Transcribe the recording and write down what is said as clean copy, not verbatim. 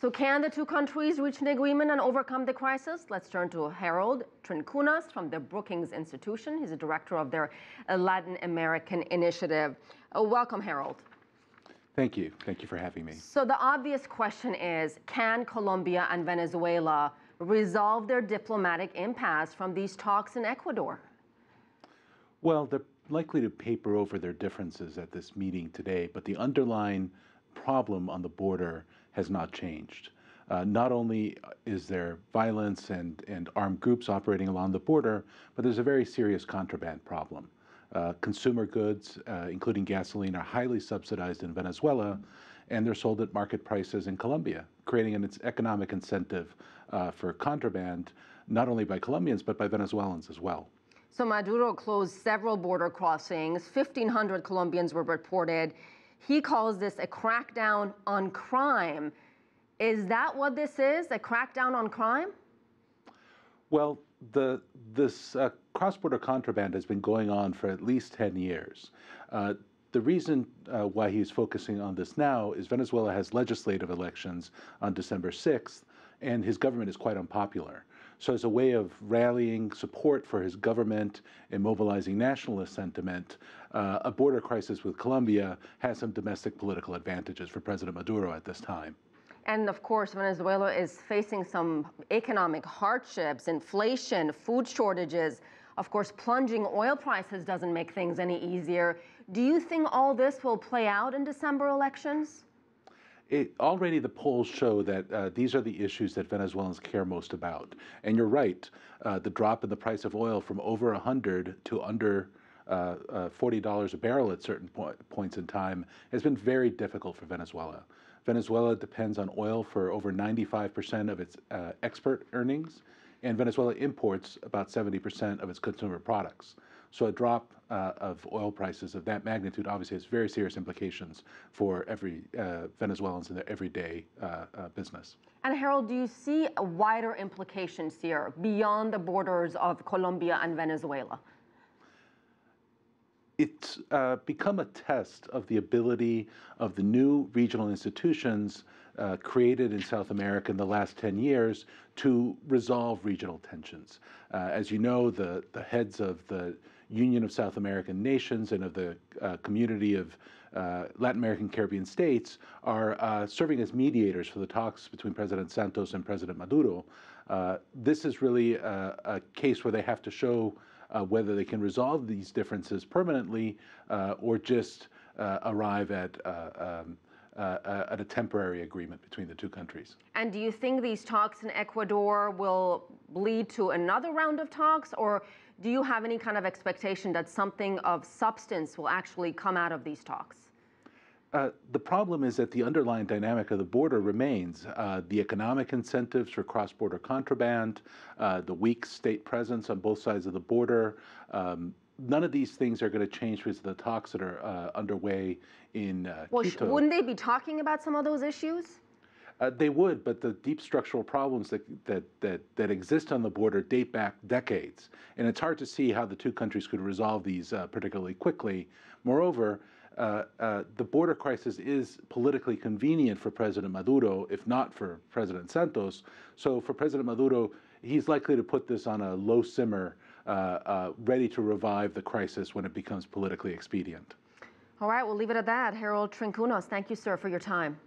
So can the two countries reach an agreement and overcome the crisis? Let's turn to Harold Trinkunas from the Brookings Institution. He's the director of their Latin American initiative. Welcome, Harold. Thank you. Thank you for having me. So the obvious question is, can Colombia and Venezuela resolve their diplomatic impasse from these talks in Ecuador? Well, they're likely to paper over their differences at this meeting today, but the underlying problem on the border has not changed. Not only is there violence and armed groups operating along the border, but there's a very serious contraband problem. Consumer goods, including gasoline, are highly subsidized in Venezuela, and they're sold at market prices in Colombia, creating an economic incentive for contraband, not only by Colombians, but by Venezuelans as well. So Maduro closed several border crossings. 1,500 Colombians were reported. He calls this a crackdown on crime. Is that what this is, a crackdown on crime? Well, this cross-border contraband has been going on for at least 10 years. The reason why he's focusing on this now is Venezuela has legislative elections on December 6th, and his government is quite unpopular. So as a way of rallying support for his government and mobilizing nationalist sentiment, a border crisis with Colombia has some domestic political advantages for President Maduro at this time. And of course, Venezuela is facing some economic hardships, inflation, food shortages. Of course, plunging oil prices doesn't make things any easier. Do you think all this will play out in December elections? Already the polls show that these are the issues that Venezuelans care most about. And you're right, the drop in the price of oil from over 100 to under $40 a barrel at certain points in time has been very difficult for Venezuela. Venezuela depends on oil for over 95% of its export earnings, and Venezuela imports about 70% of its consumer products. So a drop of oil prices of that magnitude obviously has very serious implications for every Venezuelans in their everyday business. And Harold, do you see wider implications here beyond the borders of Colombia and Venezuela? It's become a test of the ability of the new regional institutions created in South America in the last 10 years to resolve regional tensions. As you know, the heads of the Union of South American Nations and of the Community of Latin American Caribbean States are serving as mediators for the talks between President Santos and President Maduro. This is really a case where they have to show whether they can resolve these differences permanently or just arrive at a temporary agreement between the two countries. And do you think these talks in Ecuador will lead to another round of talks, or do you have any kind of expectation that something of substance will actually come out of these talks? The problem is that the underlying dynamic of the border remains. The economic incentives for cross-border contraband, the weak state presence on both sides of the border, none of these things are going to change with the talks that are underway in Quito. Wouldn't they be talking about some of those issues? They would, but the deep structural problems that exist on the border date back decades, and it's hard to see how the two countries could resolve these particularly quickly. Moreover, the border crisis is politically convenient for President Maduro, if not for President Santos. So for President Maduro, he's likely to put this on a low simmer, ready to revive the crisis when it becomes politically expedient. All right, we'll leave it at that. Harold Trinkunas, thank you, sir, for your time.